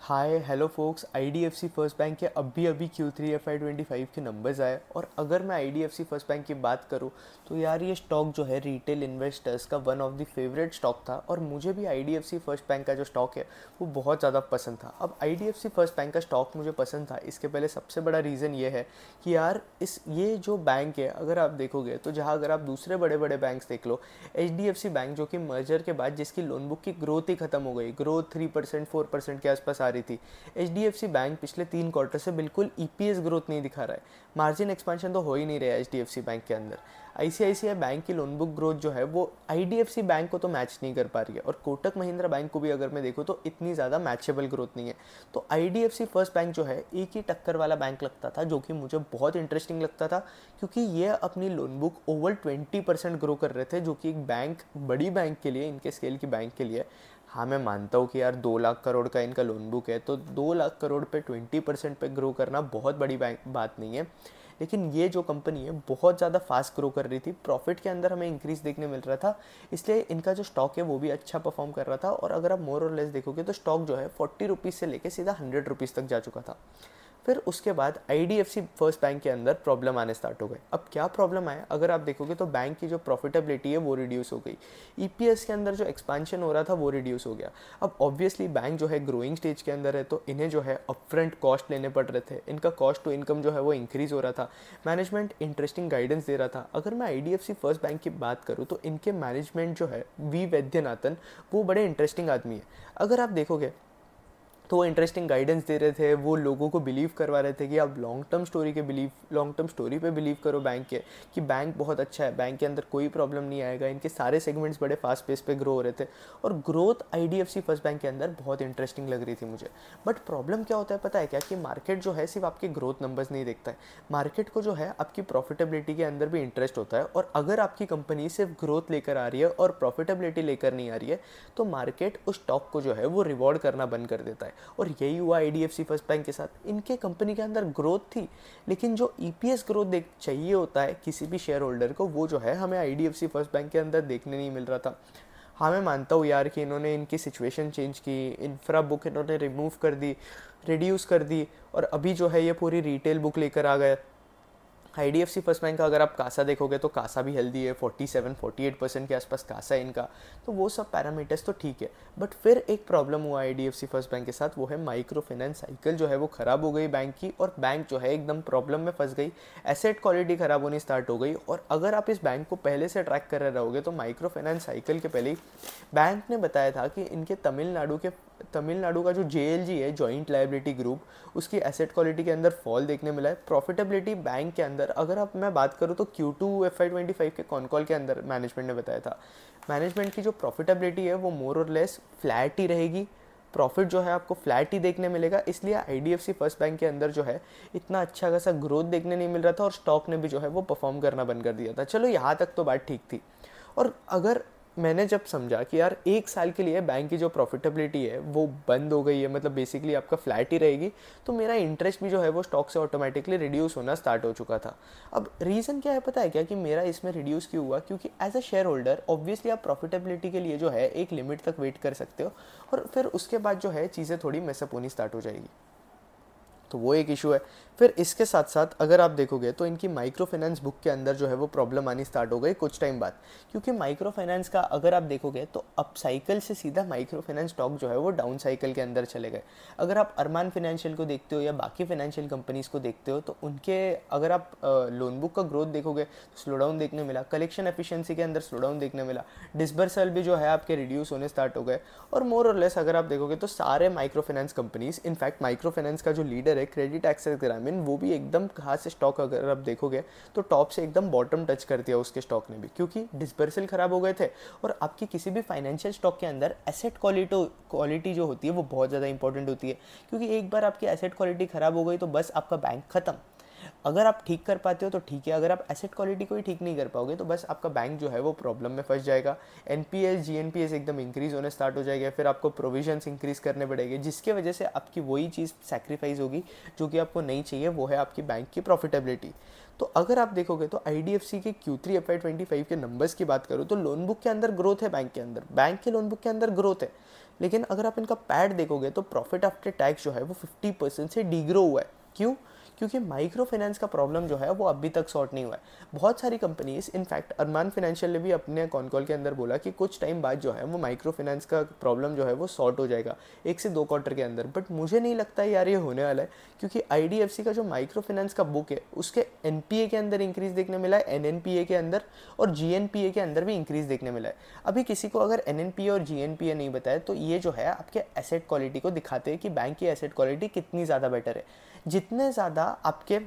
Hi hello focus. IDFC first bank के अभी अभी Q3 FY25 के नंबर्स आए और अगर मैं आईडीएफसी फर्स्ट बैंक की बात करूं तो यार ये स्टॉक जो है रिटेल इन्वेस्टर्स का one of the favourite stock था और मुझे भी आईडीएफसी फर्स्ट बैंक का जो स्टॉक है वो बहुत ज़्यादा पसंद था। अब आईडीएफसी फर्स्ट बैंक का स्टॉक मुझे पसंद था, इसके पहले सबसे बड़ा रीज़न ये है कि यार ये जो बैंक है अगर आप देखोगे तो जहाँ अगर आप दूसरे बड़े बड़े बैंक्स देख लो, एचडीएफसी बैंक जो कि मर्जर के बाद जिसकी लोन बुक की ग्रोथ ही खत्म हो गई, ग्रोथ 3% 4% के आसपास आ रही थी। एचडीएफसी बैंक पिछले 3 क्वार्टर से बिल्कुल ईपीएस ग्रोथ नहीं दिखा रहा है, मार्जिन एक्सपेंशन तो हो ही नहीं रहा है एचडीएफसी बैंक के अंदर। आईसीआईसीआई बैंक की लोन बुक ग्रोथ जो है वो आईडीएफसी बैंक को तो मैच नहीं कर पा रही है और कोटक महिंद्रा बैंक को भी अगर मैं देखूँ तो इतनी ज़्यादा मैचेबल ग्रोथ नहीं है। तो आईडीएफसी फर्स्ट बैंक जो है एक ही टक्कर वाला बैंक लगता था, जो कि मुझे बहुत इंटरेस्टिंग लगता था क्योंकि ये अपनी लोन बुक ओवर 20% ग्रो कर रहे थे, जो कि एक बैंक बड़ी बैंक के लिए, इनके स्केल की बैंक के लिए। हाँ, मैं मानता हूँ कि यार 2 लाख करोड़ का इनका लोन बुक है तो 2 लाख करोड़ पे 20% पे ग्रो करना बहुत बड़ी बात नहीं है। लेकिन ये जो कंपनी है बहुत ज़्यादा फास्ट ग्रो कर रही थी, प्रॉफिट के अंदर हमें इंक्रीज देखने मिल रहा था, इसलिए इनका जो स्टॉक है वो भी अच्छा परफॉर्म कर रहा था। और अगर आप मोर और लेस देखोगे तो स्टॉक जो है 40 रुपीज़ से लेके सीधा 100 रुपीज़ तक जा चुका था। फिर उसके बाद आईडीएफसी फर्स्ट बैंक के अंदर प्रॉब्लम आने स्टार्ट हो गए। अब क्या प्रॉब्लम आया, अगर आप देखोगे तो बैंक की जो प्रॉफिटेबिलिटी है वो रिड्यूस हो गई, ईपीएस के अंदर जो एक्सपेंशन हो रहा था वो रिड्यूस हो गया। अब ऑब्वियसली बैंक जो है ग्रोइंग स्टेज के अंदर है तो इन्हें जो है अपफ्रंट कॉस्ट लेने पड़ रहे थे, इनका कॉस्ट टू इनकम जो है वो इंक्रीज हो रहा था। मैनेजमेंट इंटरेस्टिंग गाइडेंस दे रहा था। अगर मैं आईडीएफसी फर्स्ट बैंक की बात करूँ तो इनके मैनेजमेंट जो है वी वैद्यनाथन, वो बड़े इंटरेस्टिंग आदमी है। अगर आप देखोगे तो वो इंटरेस्टिंग गाइडेंस दे रहे थे, वो लोगों को बिलीव करवा रहे थे कि आप लॉन्ग टर्म स्टोरी पे बिलीव करो बैंक के, कि बैंक बहुत अच्छा है, बैंक के अंदर कोई प्रॉब्लम नहीं आएगा। इनके सारे सेगमेंट्स बड़े फास्ट पेस पे ग्रो हो रहे थे और ग्रोथ आईडीएफसी फर्स्ट बैंक के अंदर बहुत इंटरेस्टिंग लग रही थी मुझे। बट प्रॉब्लम क्या होता है पता है क्या, कि मार्केट जो है सिर्फ आपके ग्रोथ नंबर्स नहीं देखता है, मार्केट को जो है आपकी प्रॉफिटेबिलिटी के अंदर भी इंटरेस्ट होता है। और अगर आपकी कंपनी सिर्फ ग्रोथ लेकर आ रही है और प्रॉफिटेबिलिटी लेकर नहीं आ रही है तो मार्केट उस स्टॉक को जो है वो रिवॉर्ड करना बंद कर देता है। और यही हुआ आईडीएफसी फर्स्ट बैंक के साथ। इनके कंपनी के अंदर ग्रोथ थी, लेकिन जो ईपीएस ग्रोथ देख चाहिए होता है किसी भी शेयर होल्डर को, वो जो है हमें आईडीएफसी फर्स्ट बैंक के अंदर देखने नहीं मिल रहा था। हाँ, मैं मानता हूँ यार कि इन्होंने इनकी सिचुएशन चेंज की, इंफ्रा बुक इन्होंने रिमूव कर दी, रिड्यूस कर दी और अभी जो है ये पूरी रिटेल बुक लेकर आ गए। आईडीएफसी फर्स्ट बैंक का अगर आप कासा देखोगे तो कासा भी हेल्दी है, 47-48% के आसपास कासा है इनका, तो वो सब पैरामीटर्स तो ठीक है। बट फिर एक प्रॉब्लम हुआ आईडीएफसी फर्स्ट बैंक के साथ, वो है माइक्रो फाइनेंस साइकिल जो है वो ख़राब हो गई बैंक की और बैंक जो है एकदम प्रॉब्लम में फंस गई, एसेट क्वालिटी ख़राब होनी स्टार्ट हो गई। और अगर आप इस बैंक को पहले से ट्रैक कर रहे रहोगे तो माइक्रो फाइनेंस साइकिल के पहले ही बैंक ने बताया था कि इनके तमिलनाडु का जो जेएलजी है, जॉइंट लायबिलिटी ग्रुप, उसकी एसेट क्वालिटी के अंदर फॉल देखने मिला है। प्रॉफिटेबिलिटी बैंक के अंदर अगर आप मैं बात करूँ तो Q2 FY25 के कॉल के अंदर मैनेजमेंट ने बताया था, मैनेजमेंट की जो प्रॉफिटेबिलिटी है वो मोर और लेस फ्लैट ही रहेगी, प्रॉफिट जो है आपको फ्लैट ही देखने मिलेगा। इसलिए आईडीएफसी फर्स्ट बैंक के अंदर जो है इतना अच्छा खासा ग्रोथ देखने नहीं मिल रहा था और स्टॉक ने भी जो है वो परफॉर्म करना बंद कर दिया था। चलो यहाँ तक तो बात ठीक थी। और अगर मैंने जब समझा कि यार 1 साल के लिए बैंक की जो प्रॉफिटेबिलिटी है वो बंद हो गई है, मतलब बेसिकली आपका फ्लैट ही रहेगी, तो मेरा इंटरेस्ट भी जो है वो स्टॉक से ऑटोमेटिकली रिड्यूस होना स्टार्ट हो चुका था। अब रीज़न क्या है पता है क्या, कि मेरा इसमें रिड्यूस क्यों हुआ, क्योंकि as a share holder obviously आप प्रॉफिटेबिलिटी के लिए जो है एक लिमिट तक वेट कर सकते हो और फिर उसके बाद जो है चीज़ें थोड़ी मेसअप होनी स्टार्ट हो जाएगी, तो वो एक इशू है। फिर इसके साथ साथ अगर आप देखोगे तो इनकी माइक्रो फाइनेंस बुक के अंदर जो है वो प्रॉब्लम आनी स्टार्ट हो गई कुछ टाइम बाद, क्योंकि माइक्रो फाइनेंस का अगर आप देखोगे तो अप साइकिल से सीधा माइक्रो फाइनेंस स्टॉक जो है वो डाउन साइकिल के अंदर चले गए। अगर आप अरमान फाइनेंशियल को देखते हो या बाकी फाइनेंशियल कंपनीज को देखते हो तो उनके अगर आप लोन बुक का ग्रोथ देखोगे तो स्लो डाउन देखने मिला, कलेक्शन एफिशिएंसी के अंदर स्लो डाउन देखने मिला, डिसबर्सल भी जो है आपके रिड्यूस होने स्टार्ट हो गए। और मोर और लेस अगर आप देखोगे तो सारे micro finance companies, in fact micro finance का जो लीडर है क्रेडिट एक्सेस ग्रामीण, वो भी एकदम खास स्टॉक अगर आप देखोगे तो टॉप से एकदम बॉटम टच कर दिया उसके स्टॉक ने भी, क्योंकि डिसबर्सल खराब हो गए थे। और आपकी किसी भी फाइनेंशियल स्टॉक के अंदर एसेट क्वालिटी जो होती है वो बहुत ज़्यादा इंपॉर्टेंट होती है, क्योंकि एक बार आपकी एसेट क्वालिटी खराब हो गई तो बस आपका बैंक खत्म। अगर आप ठीक कर पाते हो तो ठीक है, अगर आप एसेट क्वालिटी को ही ठीक नहीं कर पाओगे तो बस आपका बैंक जो है वो प्रॉब्लम में फंस जाएगा, एनपीएस जीएनपीएस एकदम इंक्रीज होने स्टार्ट हो जाएगा, फिर आपको प्रोविजंस इंक्रीज करने पड़ेंगे, जिसके वजह से आपकी वही चीज़ सैक्रिफाइस होगी जो कि आपको नहीं चाहिए, वो है आपकी बैंक की प्रॉफिटेबिलिटी। तो अगर आप देखोगे तो आईडीएफसी के Q3 FY25 के नंबर्स की बात करूँ तो लोन बुक के अंदर ग्रोथ है, बैंक के लोन बुक के अंदर ग्रोथ है, लेकिन अगर आप इनका पैड देखोगे तो प्रॉफिट आफ्टर टैक्स जो है वो 50% से डिग्रो हुआ है। क्यों? क्योंकि माइक्रो फाइनेंस का प्रॉब्लम जो है वो अभी तक सॉर्ट नहीं हुआ है। बहुत सारी कंपनीज, इनफैक्ट अरमान फाइनेंशियल ने भी अपने कॉल के अंदर बोला कि कुछ टाइम बाद जो है वो माइक्रो फाइनेंस का प्रॉब्लम जो है वो सॉर्ट हो जाएगा 1 से 2 क्वार्टर के अंदर। बट मुझे नहीं लगता यार ये होने वाला है, क्योंकि IDFC का जो माइक्रो फाइनेंस का बुक है उसके NPA के अंदर इंक्रीज देखने मिला है, NNPA के अंदर और GNPA के अंदर भी इंक्रीज देखने मिला है। अभी किसी को अगर NNPA और GNPA नहीं बताए तो ये जो है आपके एसेट क्वालिटी को दिखाते हैं कि बैंक की एसेट क्वालिटी कितनी ज़्यादा बेटर है। जितने ज़्यादा आपके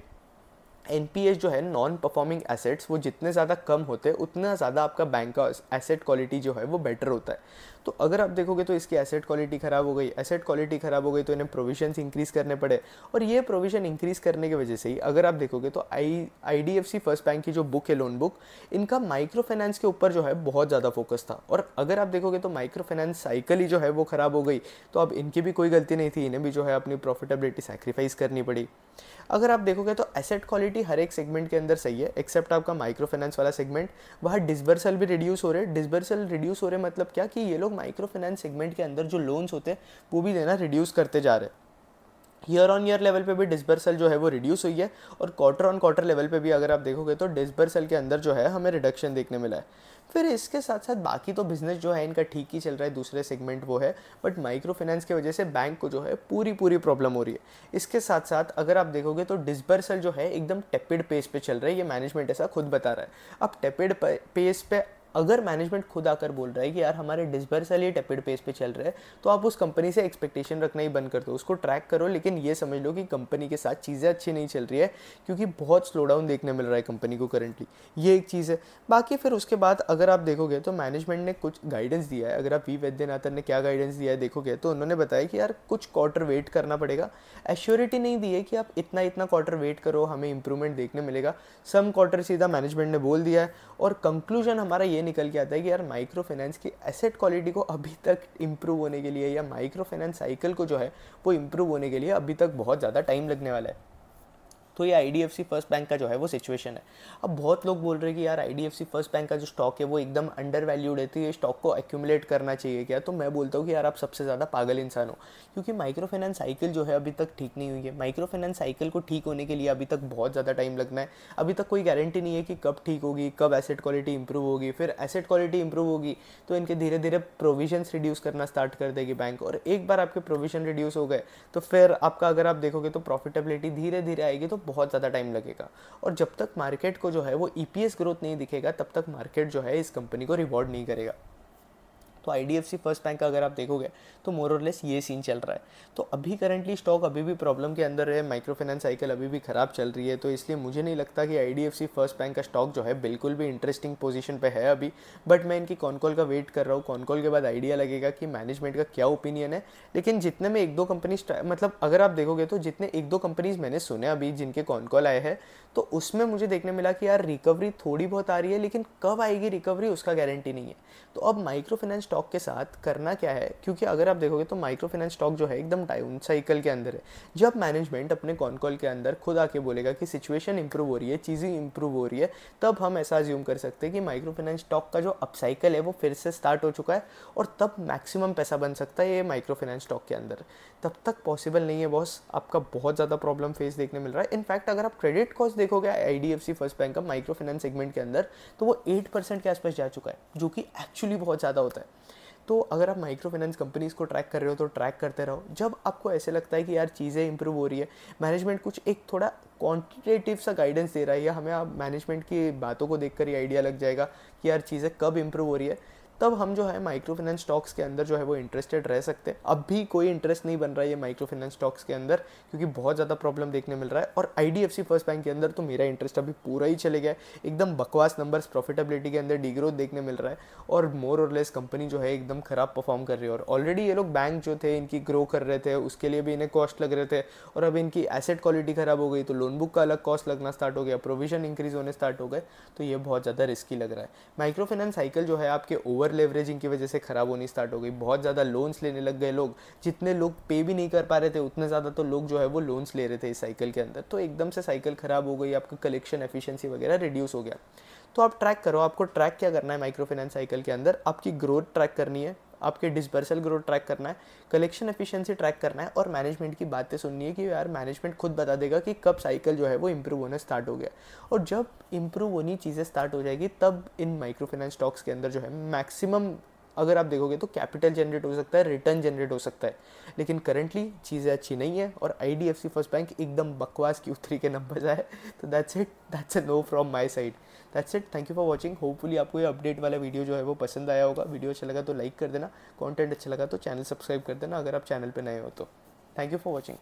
NPAs जो है नॉन परफॉर्मिंग एसेट्स वो जितने ज़्यादा कम होते हैं उतना ज़्यादा आपका बैंक का एसेट क्वालिटी जो है वो बेटर होता है। तो अगर आप देखोगे तो इसकी एसेट क्वालिटी ख़राब हो गई, एसेट क्वालिटी ख़राब हो गई तो इन्हें प्रोविजंस इंक्रीज़ करने पड़े, और ये प्रोविजन इंक्रीज़ करने की वजह से ही अगर आप देखोगे तो IDFC फर्स्ट बैंक की जो बुक है, लोन बुक, इनका माइक्रो फाइनेंस के ऊपर जो है बहुत ज़्यादा फोकस था। और अगर आप देखोगे तो माइक्रो फाइनेंस साइकिल ही जो है वो ख़राब हो गई, तो अब इनकी भी कोई गलती नहीं थी, इन्हें भी जो है अपनी प्रॉफिटेबिलिटी सैक्रिफाइस करनी पड़ी। अगर आप देखोगे तो एसेट क्वालिटी हर एक सेगमेंट के अंदर सही है एक्सेप्ट आपका माइक्रो फाइनेंस वाला सेगमेंट। वहाँ डिसबर्सल भी रिड्यूस हो रहे हैं। डिसबर्सल रिड्यूस हो रहे मतलब क्या, कि ये लोग माइक्रो फाइनेंस सेगमेंट के अंदर जो लोन्स होते हैं वो भी देना रिड्यूस करते जा रहे हैं। ईयर ऑन ईयर लेवल पे भी डिसबर्सल जो है वो रिड्यूस हुई है, और क्वार्टर ऑन क्वार्टर लेवल पे भी अगर आप देखोगे तो डिसबर्सल के अंदर जो है हमें रिडक्शन देखने मिला है। फिर इसके साथ साथ बाकी तो बिजनेस जो है इनका ठीक ही चल रहा है, दूसरे सेगमेंट वो है, बट माइक्रो फाइनेंस की वजह से बैंक को जो है पूरी प्रॉब्लम हो रही है। इसके साथ साथ अगर आप देखोगे तो डिसबर्सल जो है एकदम टेपिड पेस पे चल रहा है, ये मैनेजमेंट ऐसा खुद बता रहा है। अब टेपिड पेस पे अगर मैनेजमेंट खुद आकर बोल रहा है कि यार हमारे डिसबर्सल ही टेपिड पेस पे चल रहे हैं, तो आप उस कंपनी से एक्सपेक्टेशन रखना ही बंद कर दो, उसको ट्रैक करो, लेकिन ये समझ लो कि कंपनी के साथ चीज़ें अच्छी नहीं चल रही है, क्योंकि बहुत स्लो डाउन देखने मिल रहा है कंपनी को करंटली। ये एक चीज़ है। बाकी फिर उसके बाद अगर आप देखोगे तो मैनेजमेंट ने कुछ गाइडेंस दिया है। अगर आप वी वैद्यनाथन ने क्या गाइडेंस दिया है देखोगे तो उन्होंने बताया कि यार कुछ क्वार्टर वेट करना पड़ेगा। एश्योरिटी नहीं दी है कि आप इतना क्वार्टर वेट करो हमें इंप्रूवमेंट देखने मिलेगा। सम क्वार्टर सीधा मैनेजमेंट ने बोल दिया है, और कंक्लूजन हमारा ये निकल के आता है कि यार माइक्रो फाइनेंस की एसेट क्वालिटी को अभी तक इंप्रूव होने के लिए, या माइक्रो फाइनेंस साइकिल को जो है वो इंप्रूव होने के लिए अभी तक बहुत ज़्यादा टाइम लगने वाला है। तो ये IDFC फर्स्ट बैंक का जो है वो सिचुएशन है। अब बहुत लोग बोल रहे हैं कि यार IDFC फर्स्ट बैंक का जो स्टॉक है वो एकदम अंडर वैल्यूड है, तो ये स्टॉक को एक्यूमुलेट करना चाहिए क्या? तो मैं बोलता हूँ कि यार आप सबसे ज़्यादा पागल इंसान हो, क्योंकि माइक्रो फाइनेंस साइकिल जो है अभी तक ठीक नहीं हुई है। माइक्रो फाइनेंस साइकिल को ठीक होने के लिए अभी तक बहुत ज़्यादा टाइम लगना है। अभी तक कोई गारंटी नहीं है कि कब ठीक होगी, कब एसेट क्वालिटी इंप्रूव होगी। फिर एसेट क्वालिटी इंप्रूव होगी तो इनके धीरे धीरे प्रोविजंस रिड्यूस करना स्टार्ट कर देगी बैंक, और एक बार आपके प्रोविजन रिड्यूस हो गए तो फिर आपका अगर आप देखोगे तो प्रॉफिटेबिलिटी धीरे धीरे आएगी, तो बहुत ज़्यादा टाइम लगेगा। और जब तक मार्केट को जो है वो EPS ग्रोथ नहीं दिखेगा तब तक मार्केट जो है इस कंपनी को रिवॉर्ड नहीं करेगा। तो IDFC फर्स्ट बैंक का अगर आप देखोगे तो मोर और लेस ये सीन चल रहा है। तो अभी करंटली स्टॉक अभी भी प्रॉब्लम के अंदर है, माइक्रो फाइनेंस साइकिल अभी भी ख़राब चल रही है, तो इसलिए मुझे नहीं लगता कि IDFC फर्स्ट बैंक का स्टॉक जो है बिल्कुल भी इंटरेस्टिंग पोजीशन पे है अभी। बट मैं इनकी कॉल का वेट कर रहा हूँ, कॉल के बाद आइडिया लगेगा कि मैनेजमेंट का क्या ओपिनियन है। लेकिन जितने में 1-2 कंपनीज, मतलब अगर आप देखोगे तो जितने 1-2 कंपनीज मैंने सुने अभी जिनके कॉल आए हैं, तो उसमें मुझे देखने मिला कि यार रिकवरी थोड़ी बहुत आ रही है, लेकिन कब आएगी रिकवरी उसका गारंटी नहीं है। तो अब माइक्रो फाइनेंस स्टॉक के साथ करना क्या है, क्योंकि अगर आप देखोगे तो माइक्रो फाइनेंस स्टॉक जो है एकदम डाउन साइकिल के अंदर है। जब मैनेजमेंट अपने कॉल के अंदर खुद आके बोलेगा कि सिचुएशन इंप्रूव हो रही है, चीज़ें इंप्रूव हो रही है, तब हम ऐसा अज्यूम कर सकते हैं कि माइक्रो फाइनेंस स्टॉक का जो अप साइकिल है वो फिर से स्टार्ट हो चुका है, और तब मैक्सिमम पैसा बन सकता है ये माइक्रो फाइनेंस स्टॉक के अंदर। तब तक पॉसिबल नहीं है बॉस, आपका बहुत ज़्यादा प्रॉब्लम फेस देखने मिल रहा है। इनफैक्ट अगर आप क्रेडिट कॉस्ट देखोगे IDFC फर्स्ट बैंक का माइक्रो फाइनेंस सेगमेंट के अंदर, तो वो 8% के आसपास जा चुका है, जो कि एक्चुअली बहुत ज़्यादा होता है। तो अगर आप माइक्रो फाइनेंस कंपनीज़ को ट्रैक कर रहे हो तो ट्रैक करते रहो। जब आपको ऐसे लगता है कि यार चीज़ें इंप्रूव हो रही है, मैनेजमेंट कुछ एक थोड़ा क्वांटिटेटिव सा गाइडेंस दे रहा है, या हमें आप मैनेजमेंट की बातों को देखकर ही आइडिया लग जाएगा कि यार चीज़ें कब इंप्रूव हो रही है, तब हम जो है माइक्रो फाइनेंस स्टॉक्स के अंदर जो है वो इंटरेस्टेड रह सकते हैं। अब भी कोई इंटरेस्ट नहीं बन रहा है ये माइक्रो फाइनेंस स्टॉक्स के अंदर, क्योंकि बहुत ज़्यादा प्रॉब्लम देखने मिल रहा है। और IDFC फर्स्ट बैंक के अंदर तो मेरा इंटरेस्ट अभी पूरा ही चले गया है। एकदम बकवास नंबर्स, प्रॉफिटेबिलिटी के अंदर डीग्रोथ देखने मिल रहा है, और मोर और लेस कंपनी जो है एकदम ख़राब परफॉर्म कर रही है। और ऑलरेडी ये लोग बैंक जो थे इनकी ग्रो कर रहे थे, उसके लिए भी इन्हें कॉस्ट लग रहे थे, और अब इनकी एसेट क्वालिटी ख़राब हो गई तो लोन बुक का अलग कॉस्ट लगना स्टार्ट हो गया, प्रोविजन इंक्रीज होने स्टार्ट हो गए, तो ये बहुत ज़्यादा रिस्की लग रहा है। माइक्रो फाइनेंस साइकिल जो है आपके ओवर लेवरेजिंग की वजह से खराब होनी स्टार्ट हो गई। बहुत ज़्यादा लोन्स लेने लग गए लोग, जितने लोग पे भी नहीं कर पा रहे थे उतने ज़्यादा तो लोग जो है वो लोन्स ले रहे थे इस साइकिल के अंदर, तो एकदम से साइकिल खराब हो गई, आपका कलेक्शन एफिशिएंसी वगैरह रिड्यूस हो गया। तो आप ट्रैक करो, आपको ट्रैक क्या करना है माइक्रो फाइनेंस साइकिल के अंदर, आपकी ग्रोथ ट्रैक करनी है, आपके डिसबर्सल ग्रोथ ट्रैक करना है, कलेक्शन एफिशिएंसी ट्रैक करना है और मैनेजमेंट की बातें सुननी है कि यार मैनेजमेंट खुद बता देगा कि कब साइकिल जो है वो इंप्रूव होना स्टार्ट हो गया। और जब इंप्रूव होनी चीज़ें स्टार्ट हो जाएगी तब इन माइक्रो फाइनेंस स्टॉक्स के अंदर जो है मैक्सिमम, अगर आप देखोगे तो कैपिटल जनरेट हो सकता है, रिटर्न जनरेट हो सकता है। लेकिन करंटली चीज़ें अच्छी नहीं है और IDFC फर्स्ट बैंक एकदम बकवास Q3 के नंबर्स आए। तो that's it, that's a know from my side, that's it. Thank you for watching. Hopefully आपको ये अपडेट वाला वीडियो जो है वो पसंद आया होगा। वीडियो अच्छा लगा तो लाइक कर देना, कंटेंट अच्छा लगा तो चैनल सब्सक्राइब कर देना अगर आप चैनल पे नए हो तो। Thank you for watching.